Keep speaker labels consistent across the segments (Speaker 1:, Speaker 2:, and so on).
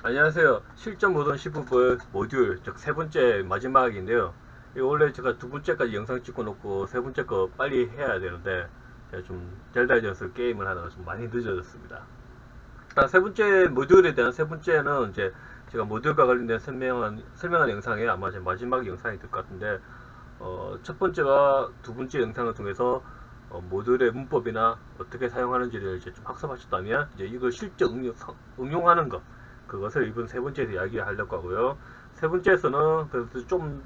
Speaker 1: 안녕하세요. 실전 모던 10분 모듈, 즉 세 번째 마지막인데요. 이거 원래 제가 두 번째까지 영상 찍고 놓고 세 번째 거 빨리 해야 되는데 제가 좀 델다이전스 게임을 하다가 좀 많이 늦어졌습니다. 세 번째 모듈에 대한 세 번째는 이제 제가 모듈과 관련된 설명한 영상에 아마 제 마지막 영상이 될 것 같은데 첫 번째와 두 번째 영상을 통해서 모듈의 문법이나 어떻게 사용하는지를 이제 좀 학습하셨다면 이제 이걸 실제 응용하는 것 그것을 이번 세 번째에서 이야기하려고 하고요. 세 번째에서는 그래서 좀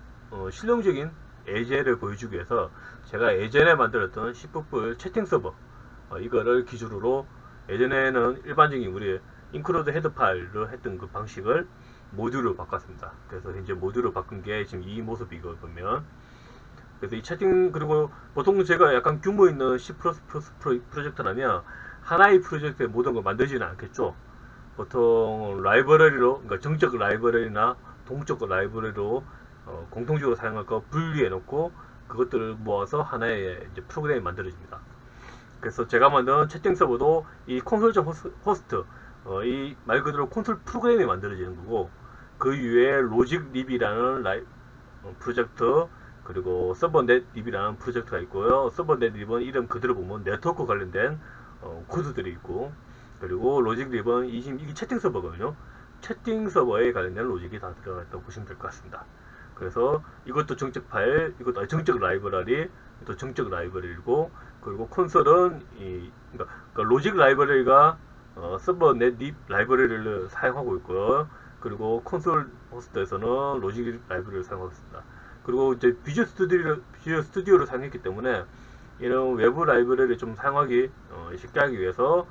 Speaker 1: 실용적인 예제를 보여주기 위해서 제가 예전에 만들었던 C++ 채팅 서버 이거를 기준으로 예전에는 일반적인 우리 인클루드 헤드 파일로 했던 그 방식을 모듈로 바꿨습니다. 그래서 이제 모듈로 바꾼 게 지금 이 모습이거 보면 그래서 이 채팅 그리고 보통 제가 약간 규모 있는 C++ 프로젝트라면 하나의 프로젝트에 모든 걸 만들지는 않겠죠. 보통 라이브러리로 그러니까 정적 라이브러리나 동적 라이브러리로 공통적으로 사용할 거 분리해 놓고 그것들을 모아서 하나의 이제 프로그램이 만들어집니다. 그래서 제가 만든 채팅 서버도 이 콘솔 호스트 이 말 그대로 콘솔 프로그램이 만들어지는 거고 그 이외에 로직 립이라는 프로젝트 그리고 서버넷 립이라는 프로젝트가 있고요. 서버넷 립은 이름 그대로 보면 네트워크 관련된 코드들이 있고 그리고 로직 립은 이게 채팅 서버거든요. 채팅 서버에 관련된 로직이 다 들어가 있다고 보시면 될 것 같습니다. 그래서 이것도 정적 파일, 이것도 정적 라이브러리, 이것도 정적 라이브러리고 그리고 콘솔은 그러니까 로직 라이브러리가 서버넷 립 라이브러리를 사용하고 있고요. 그리고 콘솔 호스트에서는 로직 라이브러리를 사용하고 있습니다. 그리고 이제 비주얼 스튜디오를 사용했기 때문에 이런 외부 라이브러리를 좀 사용하기 쉽게 하기 위해서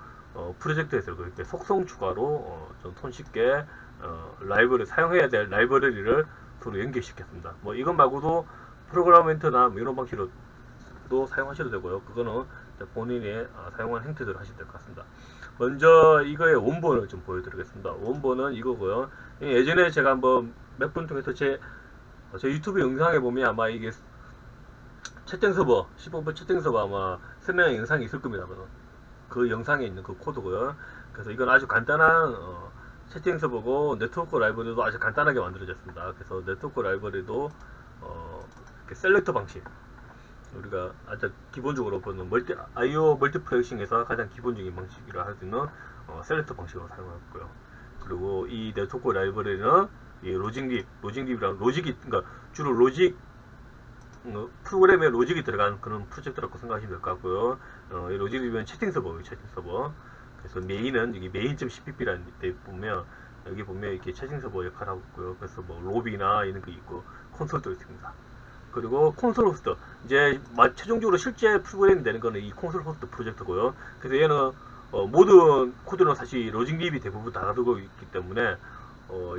Speaker 1: 프로젝트에서 그렇게 속성 추가로 좀 손쉽게 라이브러리 사용해야 될 라이브러리를 서로 연결시켰습니다. 뭐 이것 말고도 프로그라멘트나 뭐 이런 방식으로도 사용하셔도 되고요. 그거는 본인이 사용한 행태대로 하시면 될 것 같습니다. 먼저 이거의 원본을 좀 보여드리겠습니다. 원본은 이거고요. 예전에 제가 한번 몇 분 통해서 제 유튜브 영상에 보면 아마 이게 채팅 서버 15분 채팅 서버 아마 설명 영상이 있을 겁니다. 그 영상에 있는 그 코드고요. 그래서 이건 아주 간단한 채팅 서버고 네트워크 라이브러리도 아주 간단하게 만들어졌습니다. 그래서 네트워크 라이브러리도 이렇게 셀렉터 방식 우리가 아주 기본적으로 보는 IO 멀티플렉싱에서 가장 기본적인 방식이라 할 수 있는 셀렉터 방식으로 사용하고요. 그리고 이 네트워크 라이브러리는 이 로직립이랑 로직이 그러니까 주로 로직 프로그램에 로직이 들어간 그런 프로젝트라고 생각하시면 될 것 같고요. 이 로직립은 채팅 서버예요, 채팅 서버. 그래서 메인은 여기 main.cpp라는 데 보면 여기 보면 이렇게 채팅 서버 역할을 하고 있고요. 그래서 뭐 로비나 이런 거 있고 콘솔도 있습니다. 그리고 콘솔 호스트 이제 최종적으로 실제 프로그램이 되는 거는 이 콘솔 호스트 프로젝트고요. 그래서 얘는 모든 코드는 사실 로직립이 대부분 다 가지고 있기 때문에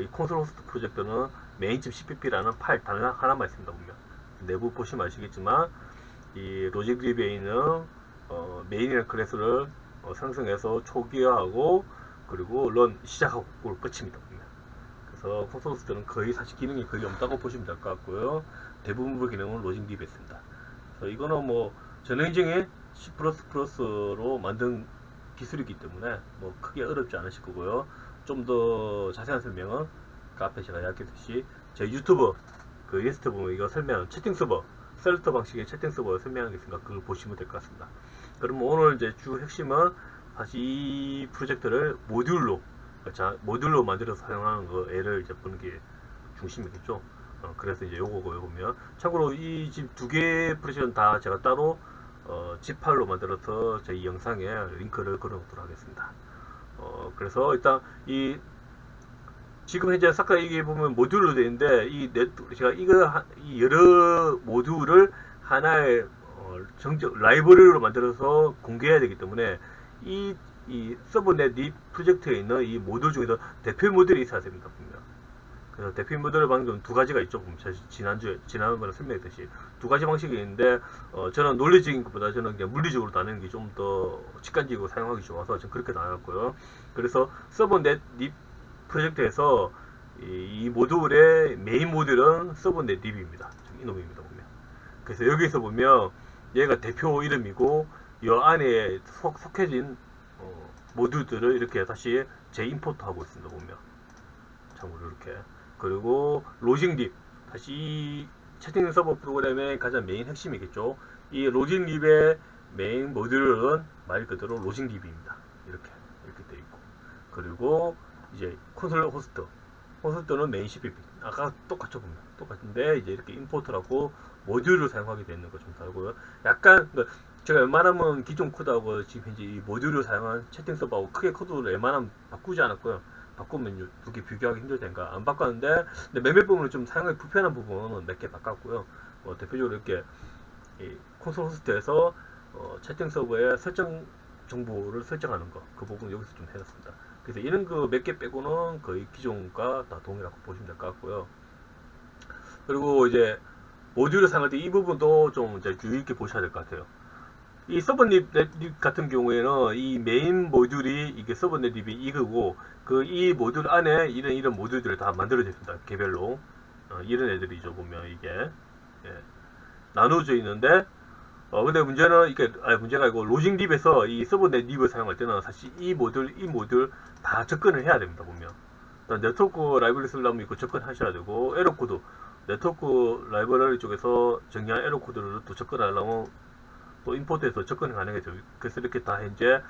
Speaker 1: 이 콘솔 호스트 프로젝트는 main.cpp라는 파일 단 하나만 있습니다. 보면 내부 보시면 아시겠지만 이 로직립에 있는 메인이라는 클래스를 생성해서 초기화하고 그리고 런 시작하고 끝입니다. 보면. 그래서 콘솔 호스트는 거의 사실 기능이 거의 없다고 보시면 될 것 같고요. 대부분의 기능은 로직립에 있습니다. 그래서 이거는 뭐 전형적인 C++로 만든 기술이기 때문에 뭐 크게 어렵지 않으실 거고요. 좀 더 자세한 설명은 그 앞에 제가 이야기했듯이 제 유튜브 그 리스트 보면 이거 설명 채팅 서버 셀렉터 방식의 채팅 서버 설명하는 게 있으니까 그걸 보시면 될 것 같습니다. 그럼 오늘 이제 주 핵심은 사실 이 프로젝트를 모듈로 만들어서 사용하는 거 애를 이제 보는 게 중심이겠죠. 그래서 이제 요거고요 보면 참고로 이 집 두 개의 프로젝트는 다 제가 따로 zip 파일로 만들어서 제 이 영상에 링크를 걸어놓도록 하겠습니다. 그래서 일단 이 지금 현재 사카 이게 보면 모듈로 되어 있는데 제가 이 여러 모듈을 하나의 정적 라이브러리로 만들어서 공개해야 되기 때문에 이 서브넷 이 프로젝트에 있는 이 모듈 중에서 대표 모듈이 있어야 됩니다. 분명. 그래서 대표 모듈의 방식은 두 가지가 있죠. 지난번에 설명했듯이 두 가지 방식이 있는데 저는 논리적인 것보다 저는 그냥 물리적으로 나누는 게 좀 더 직관적이고 사용하기 좋아서 저는 그렇게 나눴고요. 그래서 서브넷 립 프로젝트에서 이 모듈의 메인 모듈은 서브넷 립입니다. 이놈입니다 보면. 그래서 여기서 보면 얘가 대표 이름이고 이 안에 속해진 모듈들을 이렇게 다시 재임포트 하고 있습니다 보면. 참고로 이렇게. 그리고 로직립, 다시 이 채팅 서버 프로그램의 가장 메인 핵심이겠죠. 이 로직립의 메인 모듈은 말 그대로 로직립입니다. 이렇게 되어 있고, 그리고 이제 콘솔 호스트는 메인 CPP. 아까 똑같죠 보면 똑같은데 이제 이렇게 임포트라고 모듈을 사용하게 되는 거 좀 다르고요. 약간 제가 웬만하면 기존 코드하고 지금 현재 이 모듈을 사용한 채팅 서버하고 크게 코드를 웬만하면 바꾸지 않았고요. 바꾸면 그렇게 비교하기 힘들다니까 안 바꿨는데, 근데 몇몇 부분은 좀 사용하기 불편한 부분은 몇 개 바꿨고요. 대표적으로 이렇게 이 콘솔 호스트에서 채팅 서버의 설정 정보를 설정하는 거, 그 부분 여기서 좀 해놨습니다. 그래서 이런 그 몇 개 빼고는 거의 기존과 다 동일하고 보시면 될 것 같고요. 그리고 이제 모듈을 사용할 때 이 부분도 좀 이제 주의 있게 보셔야 될 것 같아요. 이 서버넷 립 같은 경우에는 이 메인 모듈이 이게 서버넷 립이 이거고, 그 이 모듈 안에 이런 모듈들을 다 만들어져 있습니다. 개별로. 이런 애들이죠 보면 이게. 예, 나눠져 있는데, 근데 문제는 이게 문제가 아니고 로직립에서 이 서버넷 립을 사용할 때는 사실 이 모듈 다 접근을 해야 됩니다 보면. 네트워크 라이브러리 쓰려면 이거 접근하셔야 되고, 에러 코드 네트워크 라이브러리 쪽에서 정의한 에러 코드를 또 접근하려면 또 임포트해서 접근이 가능해져요. 그래서 이렇게 다 현재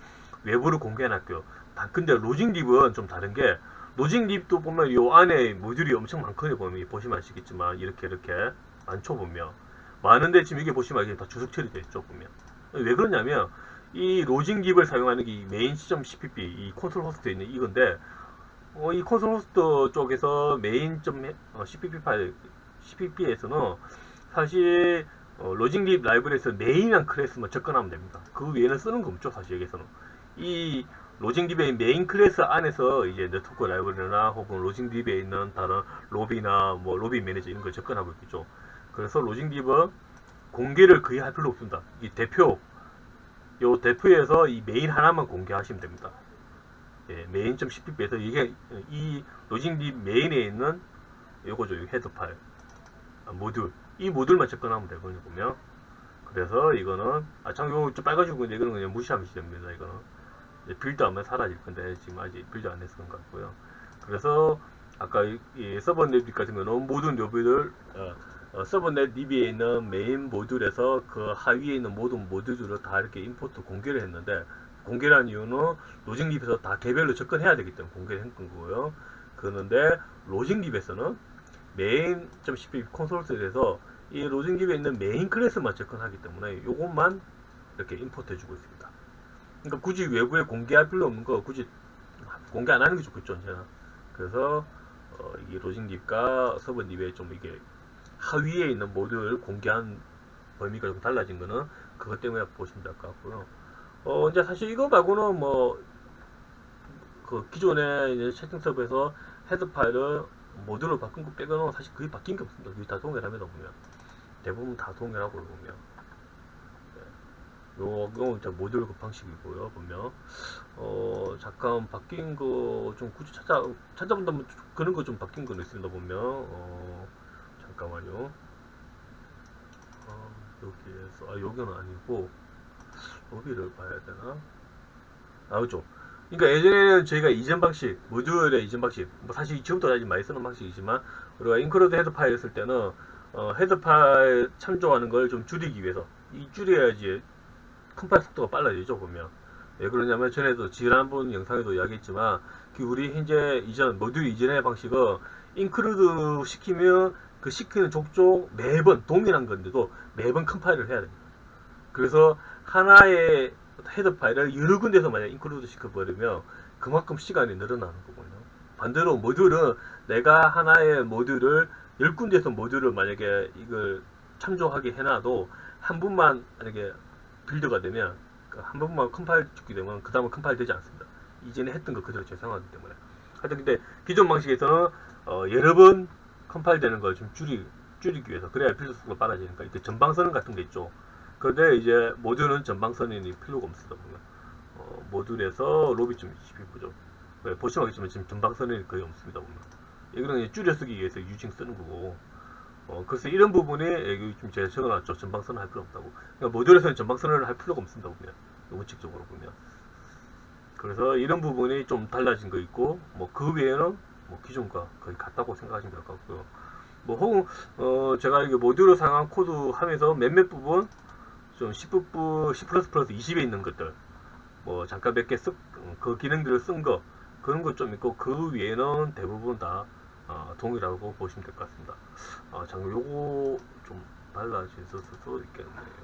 Speaker 1: 외부로 공개해놨고요. 근데 로직립은 좀 다른 게, 로직립도 보면 이 안에 모듈이 엄청 많거든요. 보시면 아시겠지만 이렇게 많죠 보면. 많은데 지금 이게 보시면 이게 다 주석 처리되어 있죠 보면. 왜 그러냐면 이 로직립을 사용하는 게 메인 시점 CPP, 이 콘솔 호스트에 있는 이건데, 이 콘솔 호스트 쪽에서 메인 CPP 파일 CPP에서는 사실 로직립 라이브러리에서 메인한 클래스만 접근하면 됩니다. 그 외에는 쓰는 거 없죠 사실 여기서는. 이 로직립의 메인 클래스 안에서 이제 네트워크 라이브러리나 혹은 로직립에 있는 다른 로비나 뭐 로비 매니저 이런 걸 접근하고 있겠죠. 그래서 로직립은 공개를 거의 할 필요 없습니다. 이 대표에서 이 메인 하나만 공개하시면 됩니다. 예, 메인.cpp에서 이게 이 로직립 메인에 있는 요거죠, 헤더 파일 모듈, 이 모듈만 접근하면 되거든요 보면. 그래서 이거는 참 요거 좀 빨가지고 있는데 이거는 그냥 무시하면 됩니다. 이거는 빌드 하면 사라질 건데 지금 아직 빌드 안 해서 그런 것 같고요. 그래서 아까 이 서버넷 립 같은 경우는 모든 로비를 서버넷 립에 있는 메인 모듈에서 그 하위에 있는 모든 모듈들을 다 이렇게 임포트 공개를 했는데, 공개를 한 이유는 로직립에서 다 개별로 접근해야 되기 때문에 공개를 한 거고요. 그런데 로직립에서는 메인.cpp 콘솔스에서 이 로직립에 있는 메인 클래스만 접근하기 때문에 이것만 이렇게 임포트 해주고 있습니다. 그러니까 굳이 외부에 공개할 필요 없는 거 굳이 공개 안 하는 게 좋겠죠 언제나. 그래서 이 로직립과 서버립에 좀 이게 하위에 있는 모듈을 공개한 범위가 좀 달라진 거는 그것 때문에 보시면 될 것 같고요. 이제 사실 이거 말고는 뭐 그 기존에 이제 채팅 서버에서 헤드 파일을 모듈로 바꾼 거 빼고는 사실 거의 바뀐 게 없습니다. 거의 다 동일합니다 보면. 대부분 다 동일하고 보면. 요건 이제 모듈 그 방식이고요 보면. 잠깐 바뀐 거 좀 굳이 찾아본다면 그런 거 좀 바뀐 거 있습니다 보면. 잠깐만요. 여기에서 여기는 아니고 로비를 봐야 되나? 그죠. 그러니까 예전에는 저희가 이전 방식, 모듈의 이전 방식, 뭐 사실 지금도 아직 많이 쓰는 방식이지만, 우리가 인클루드 헤더 파일을 쓸 때는 헤더 파일 참조하는 걸 좀 줄이기 위해서, 이 줄여야지 컴파일 속도가 빨라지죠 보면. 왜 그러냐면 전에도 지난번 영상에도 이야기했지만, 그 우리 현재 이전 모듈 이전의 방식은 인클루드 시키면 그 시키는 족족 매번 동일한 건데도 매번 컴파일을 해야 됩니다. 그래서 하나의 헤더 파일을 여러 군데서 만약 인클루드 시켜버리면 그만큼 시간이 늘어나는 거거든요. 반대로 모듈은 내가 하나의 모듈을 10군데에서 모듈을 만약에 이걸 참조하게 해놔도 한 번만 만약에 빌드가 되면 한 번만 컴파일 죽게 되면 그 다음은 컴파일 되지 않습니다. 이전에 했던 거 그대로 재생하기 때문에. 하여튼 근데 기존 방식에서는 여러 번 컴파일 되는 걸 좀 줄이기 위해서, 그래야 필수 속도가 빨라지니까 이때 전방선언 같은 게 있죠. 그런데 이제 모듈은 전방선언이 필요가 없습니다 보면. 모듈에서 로비.cp 보죠. 보시면 알겠지만 지금 전방선언이 거의 없습니다 보면. 이거는 줄여 쓰기 위해서 유징 쓰는 거고. 그래서 이런 부분에 여기 좀 제가 적어놨죠. 전방선언 할 필요 없다고. 그러니까 모듈에서는 전방선언을 할 필요가 없습니다 보면. 원칙적으로 보면. 그래서 이런 부분이 좀 달라진 거 있고, 뭐 그 외에는 뭐 기존과 거의 같다고 생각하시면 될 것 같고요. 뭐 혹은 제가 이게 모듈을 사용한 코드 하면서 몇몇 부분 좀 C++ C++20에 있는 것들 뭐 잠깐 몇 개 그 기능들을 쓴 거 그런 거 좀 있고 그 위에는 대부분 다 동일하고 보시면 될 것 같습니다. 잠깐 요거 좀 달라질 수도 있겠네요.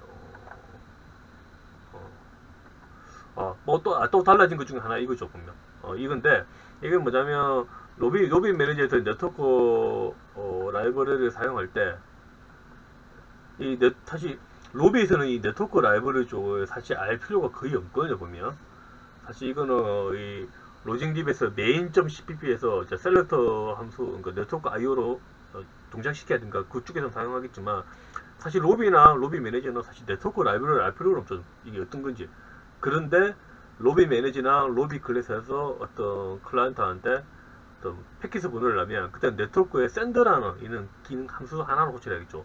Speaker 1: 뭐 또 달라진 것 중에 하나 이거죠, 보면. 이건데, 이게 뭐냐면, 로비 매니저에서 네트워크, 라이브러리를 사용할 때, 사실, 로비에서는 이 네트워크 라이브러리 쪽을 사실 알 필요가 거의 없거든요, 보면. 사실 이거는, 이, 로직립에서 main.cpp에서 셀렉터 함수, 그러니까 네트워크 IO로 동작시켜야 되니까 그쪽에서 사용하겠지만, 사실 로비 매니저는 사실 네트워크 라이브러리를 알 필요는 없죠. 이게 어떤 건지. 그런데 로비 매니지나 로비 클래스에서 어떤 클라이언트한테 어떤 패킷을 보내려면 그때 네트워크에 샌드라는 이런 기능 함수 하나를 호출해야겠죠.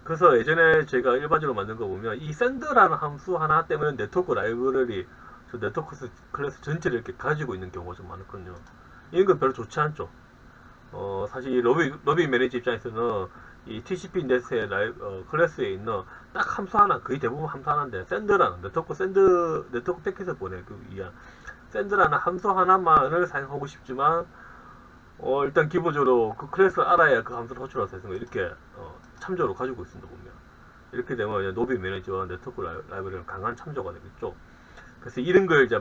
Speaker 1: 그래서 예전에 제가 일반적으로 만든 거 보면 이 샌드라는 함수 하나 때문에 네트워크 라이브러리 저 네트워크 클래스 전체를 이렇게 가지고 있는 경우가 좀 많거든요. 이런 건 별로 좋지 않죠. 사실 로비 매니저 입장에서는 이 TCP 넷의 클래스에 있는 딱 함수 하나, 거의 대부분 함수 하나인데, 샌드라는, 네트워크 패킷을 보내기 위한 샌드라는 함수 하나만을 사용하고 싶지만, 일단 기본적으로 그 클래스를 알아야 그 함수를 호출할 수 있는 거 이렇게, 참조로 가지고 있습니다, 보면. 이렇게 되면 노비 매니저와 네트워크 라이브러리는 강한 참조가 되겠죠. 그래서 이런 걸 이제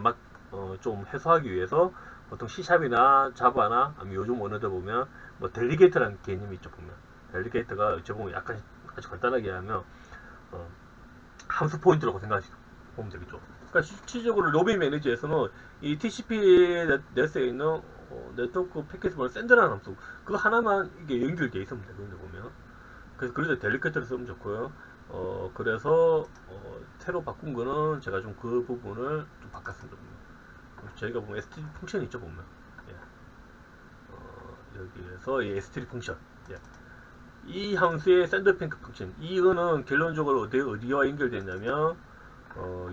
Speaker 1: 좀 해소하기 위해서 보통 C샵이나 자바나 아니면 요즘 언어들 보면 뭐 델리게이트라는 개념이 있죠, 보면. 델리게이트가 어찌 보면 약간 아주 간단하게 하면 어, 함수 포인트라고 생각하시면 되겠죠. 그러니까 실질적으로 로비 매니저에서는 이 TCP 넷에 있는 네트워크 패킷을 샌드라는 함수 그거 하나만 이게 연결돼 있으면 되거든요, 보면. 그래서 델리게이트를 쓰면 좋고요. 그래서 새로 바꾼 거는 제가 좀 그 부분을 좀 바꿨습니다, 보면. 저희가 보면 STD 펑션이 있죠, 보면. 예. 여기에서 이 STD 펑션. 예. 이 함수의 샌드뱅크 펑션. 이거는 결론적으로 어디와 연결되냐면,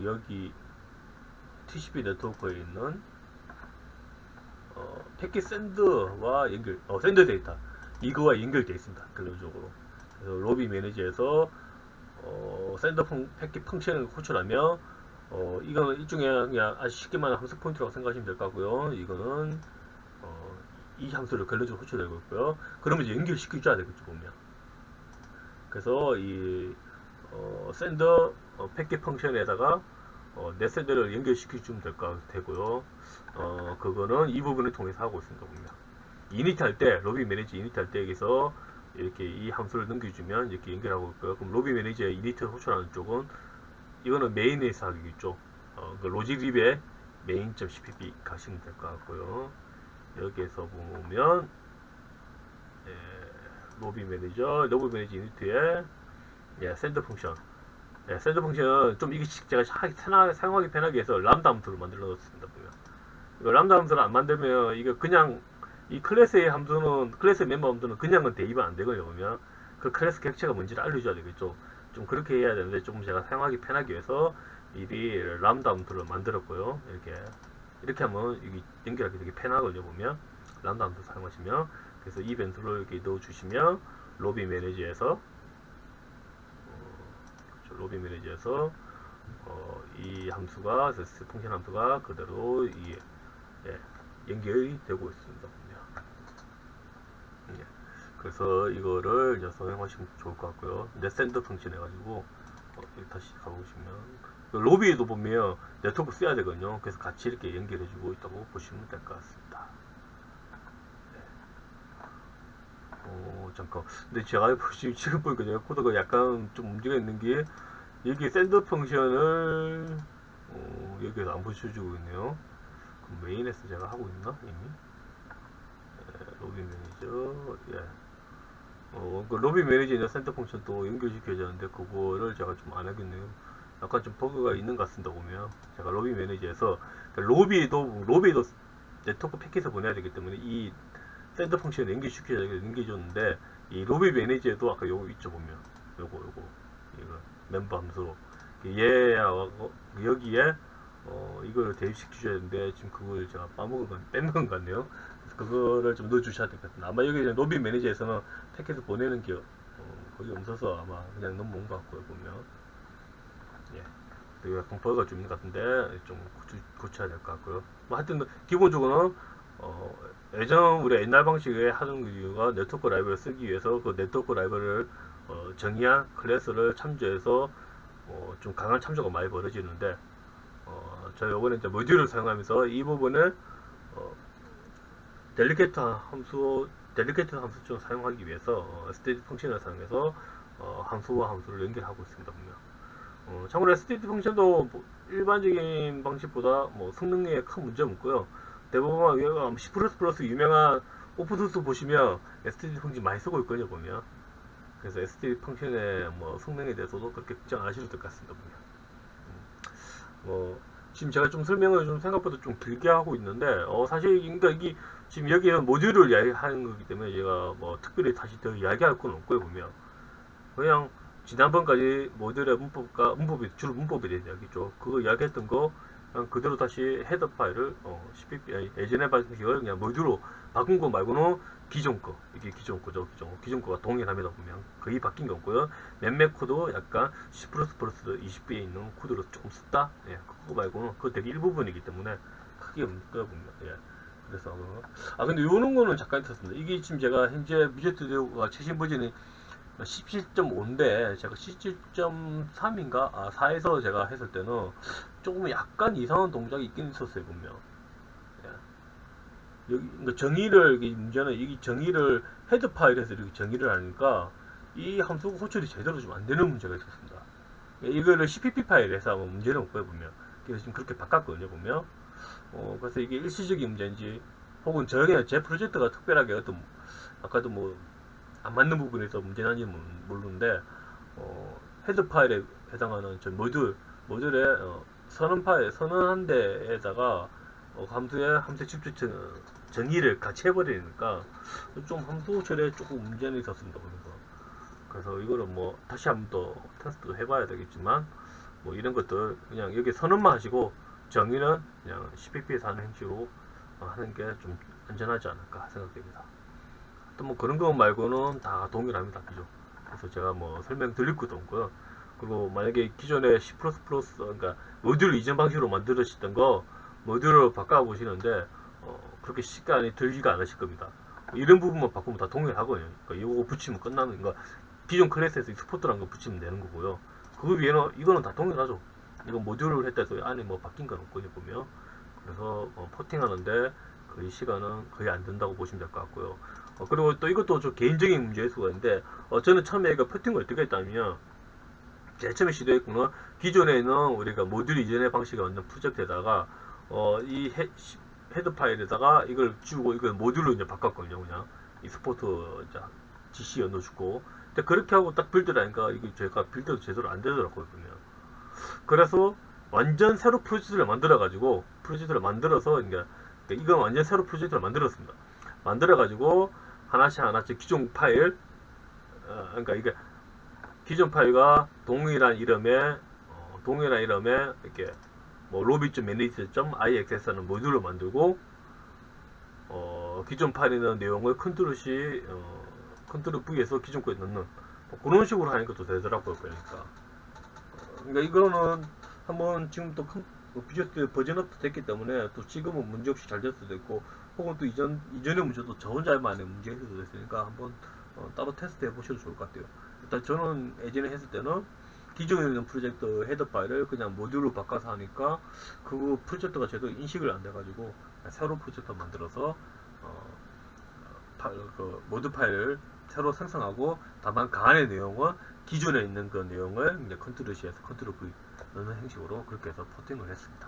Speaker 1: 여기 TCP 네트워크에 있는, 패킷 샌드와 샌드 데이터. 이거와 연결되어 있습니다, 결론적으로. 그래서 로비 매니저에서, 샌드 패킷 펑션을 호출하면, 이거는 일종의 그냥 아주 쉽게 말하는 함수 포인트라고 생각하시면 될 것 같고요. 이거는, 어, 이 함수를 결론적으로 호출되고 있고요. 그러면 이제 연결시켜줘야 되겠죠, 보면. 그래서 이 샌더 패킷 펑션에다가 내 샌더를 연결시켜 주면 되고요. 그거는 이 부분을 통해서 하고 있습니다, 보면. 이니트 할 때, 로비 매니저 이니트 할 때 여기서 이렇게 이 함수를 넘겨주면 이렇게 연결하고 있고요. 그럼 로비 매니저의 이니트 호출하는 쪽은 이거는 메인에서 하겠죠. 그 로직립의 main.cpp 가시면 될 것 같고요. 여기에서 보면 로비 매니저 이니트에 샌드 펑션. 샌드 펑션 좀 이게 제가 사용하기 편하게 해서 람다 함수를 만들어 놓습니다, 보면. 이거 람다 함수를 안 만들면 이거 그냥 이 클래스의 함수는 클래스 멤버 함수는 그냥은 대입은 안 되거든요, 보면. 그 클래스 객체가 뭔지를 알려줘야 되겠죠. 좀 그렇게 해야 되는데 조금 제가 사용하기 편하기 위해서 이 람다 함수를 만들었고요. 이렇게 하면 이게 연결하기 되게 편하거든요, 보면. 람다 함수 사용하시면. 그래서 이 변수를 이렇게 넣어주시면 로비 매니저에서 로비 매니저에서 이 함수가 펑션 함수가 그대로 예, 연결이 되고 있습니다. 예. 그래서 이거를 이제 사용하시면 좋을 것 같고요. 넷샌드 펑션 해가지고 여기 다시 가보시면 로비에도 보면 네트워크 써야 되거든요. 그래서 같이 이렇게 연결해주고 있다고 보시면 될 것 같습니다. 잠깐. 근데 제가 지금 보니까 제가 코드가 약간 좀 문제가 있는 게 여기 샌드 펑션을 여기에서 안 붙여주고 있네요. 그럼 메인에서 제가 하고 있나 이미? 로비 매니저 그 로비 매니저나 샌드 펑션 또 연결시켜야 되는데 그거를 제가 좀 안 하겠네요. 약간 좀 버그가 있는 것 같습니다, 보면. 제가 로비 매니저에서 로비도 네트워크 패킷을 보내야 되기 때문에 이 샌드 펑션을 연결줬는데 이 로비 매니저에도 아까 요거 있죠, 보면. 요거 이거 멤버 함수 얘하고 여기에 이걸 대입시켜 주셔야 되는데 지금 그걸 제가 뺀건 것 같네요. 그래서 그거를 좀 넣어주셔야 될 것 같은데, 아마 여기 노비 매니저에서는 택해서 보내는 게 거의 없어서 아마 그냥 넘어온 것 같고요, 보면. 예. 되게 약간 버그가 좀 있는 것 같은데 좀 고쳐야 될 것 같고요. 뭐 하여튼 기본적으로는 예전 우리 옛날 방식에 하는 이유가 네트워크 라이브를 쓰기 위해서 그 네트워크 라이브를 정의한 클래스를 참조해서 좀 강한 참조가 많이 벌어지는데, 저희 요번에 이제 모듈을 사용하면서 이 부분을 어, 델리게이트 함수 쪽 사용하기 위해서 스테이트 펑션을 사용해서 함수와 함수를 연결하고 있습니다. 보면. 참고로 스테이트 펑션도 뭐 일반적인 방식보다 뭐 성능에 큰 문제는 없고요. 대부분 C++ 유명한 오픈소스 보시면 STD 펑션 많이 쓰고 있거든요, 보면. 그래서 STD 펑션의 뭐 성능에 대해서도 그렇게 걱정 안 하셔도 될 것 같습니다, 보면. 지금 제가 좀 설명을 좀 생각보다 좀 길게 하고 있는데, 사실, 그러니까 이게, 지금 여기는 모듈을 이야기하는 거기 때문에 제가 뭐 특별히 다시 더 이야기할 건 없고요, 보면. 그냥 지난번까지 모듈의 문법이, 주로 문법에 대한 이야기죠. 그거 이야기했던 거, 그냥 그대로 다시 헤더 파일을, CPP, 아니, 예전의 방식을 그냥 모듈로 바꾼 거 말고는 기존 거, 이게 기존 거죠, 기존 거가 동일합니다, 보면. 거의 바뀐 거 없고요. 몇몇 코드 약간 C++ 20B에 있는 코드로 조금 썼다? 예, 그거 말고는 그거 되게 일부분이기 때문에 크게 없고요, 보면. 예. 그래서, 근데 요런 거는 잠깐 있었습니다. 이게 지금 제가 현재 뮤직스튜디오가 최신 버전이 17.5인데 제가 17.3인가 4에서 제가 했을 때는 조금 약간 이상한 동작이 있긴 있었어요, 보면. 예. 여기 그러니까 정의를, 이 문제는 이 정의를 헤드 파일에서 이렇게 정의를 하니까 이 함수 호출이 제대로 좀 안 되는 문제가 있었습니다. 예, 이거를 CPP 파일에서 하면 문제는 없고요, 보면. 그래서 지금 그렇게 바꿨거든요, 보면. 그래서 이게 일시적인 문제인지 혹은 제 프로젝트가 특별하게 어떤, 아까도 뭐 안 맞는 부분에서 문제는지 모르는데, 헤드 파일에 해당하는 저 모듈의 선언한 데에다가 함수의 직접 정의를 같이 해버리니까 좀 함수 처리에 조금 문제는 있었습니다. 그래서 이거를 뭐 다시 한번 더 테스트 해봐야 되겠지만, 뭐 이런 것들 그냥 여기 선언만 하시고 정의는 그냥 CPP에서 하는 형식으로 하는 게 좀 안전하지 않을까 생각됩니다. 또 뭐 그런 거 말고는 다 동일합니다. 그죠? 그래서 제가 뭐 설명 드릴 것도 없고요. 그리고 만약에 기존에 C++ 그러니까 모듈 이전 방식으로 만들으시던 거 모듈로 바꿔 보시는데 그렇게 시간이 들지가 않으실 겁니다. 이런 부분만 바꾸면 다 동일하거든요. 그러니까 이거 붙이면 끝나는 거, 기존 클래스에서 익스포트라는 거 붙이면 되는 거고요. 그 위에는 이거는 다 동일하죠. 이건 모듈을 했다 해서 안에 뭐 바뀐 건 없거든요, 보면. 그래서 포팅하는데 거의 시간은 거의 안 든다고 보시면 될 것 같고요. 그리고 또 이것도 좀 개인적인 문제일 수가 있는데, 저는 처음에 이거 포팅을 어떻게 했다면, 제일 처음에 시도했구나. 기존에는 우리가 모듈 이전의 방식이 완전 프로젝트에다가 이 헤드 파일에다가 이걸 주고 이걸 모듈로 이제 바꿨거든요. 그냥 익스포트 GC 넣어주고. 근데 그렇게 하고 딱 빌드를 하니까 이게 제가 빌드도 제대로 안 되더라고요, 보면. 그래서 완전 새로 프로젝트를 만들어서 그러니까 이건 완전 새로 프로젝트를 만들었습니다. 만들어가지고 하나씩 기존 파일, 그러니까 이게 기존 파일과 동일한 이름에 이렇게 뭐 로비.manage.ixs라는 모듈을 만들고, 기존 파일에 있는 내용을 컨트롤 V에서 기존 거에 넣는 뭐 그런 식으로 하는 것도 되더라고요. 그러니까 이거는 한번 지금 또 비저스 버전업도 됐기 때문에 또 지금은 문제없이 잘 될 수도 있고, 혹은 또 이전의 문제도 저 혼자만의 문제일 수도 있으니까 한번 따로 테스트 해보셔도 좋을 것 같아요. 일단 저는 예전에 했을 때는 기존에 있는 프로젝트 헤더 파일을 그냥 모듈로 바꿔서 하니까 그 프로젝트가 제대로 인식을 안 돼가지고 새로 프로젝트 만들어서 어, 모드 파일을 새로 생성하고, 다만 그 안의 내용은 기존에 있는 그 내용을 이제 컨트롤 C에서 컨트롤 V 넣는 형식으로 그렇게 해서 포팅을 했습니다.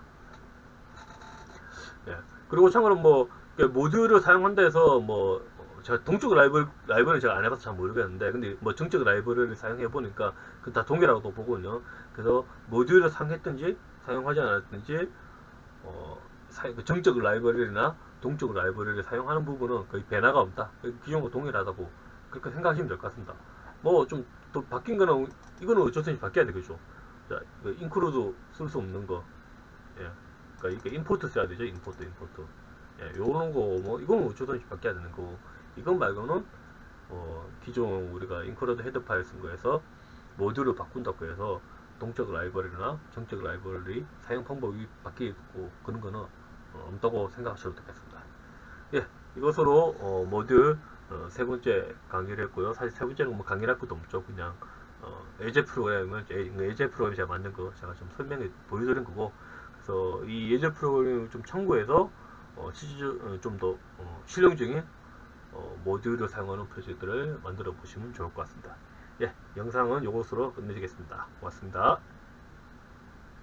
Speaker 1: 예. 그리고 참고로 뭐 모듈을 사용한다 해서 뭐 제가 동적 라이브를 제가 안 해봐서 잘 모르겠는데, 근데 뭐 정적 라이브를 사용해 보니까 그 다 동일하고 보거든요. 그래서 모듈을 사용했든지 사용하지 않았든지 그 정적 라이브러리나 동적 라이브러리를 사용하는 부분은 거의 변화가 없다. 기존과 동일하다고 그렇게 생각하시면 될 것 같습니다. 뭐 좀 또 바뀐 거는 이거는 어쩔 수 없이 바뀌어야 되겠죠. 자, 인크루드 쓸 수 없는 거, 예. 그러니까 이게 임포트 써야 되죠. 임포트. 예, 요런 거 뭐 이건 5초든지 바뀌어야 되는 거고, 이건 말고는 기존 우리가 인크루드 헤더 파일 쓴 거에서 모듈을 바꾼다고 해서 동적 라이브러리나 정적 라이브러리 사용 방법이 바뀌고 그런 거는 없다고 생각하셔도 되겠습니다. 예, 이것으로 모듈 세 번째 강의를 했고요. 사실 세 번째는 뭐 강의할 것도 없죠. 그냥 예제 프로그램을 예제 프로그램 제가 만든 거 제가 좀 설명해 보여드린 거고, 그래서 이 예제 프로그램을 좀 참고해서 좀 더 실용적인 모듈을 사용하는 프로젝트를 만들어 보시면 좋을 것 같습니다. 예, 영상은 이것으로 끝내주겠습니다. 고맙습니다.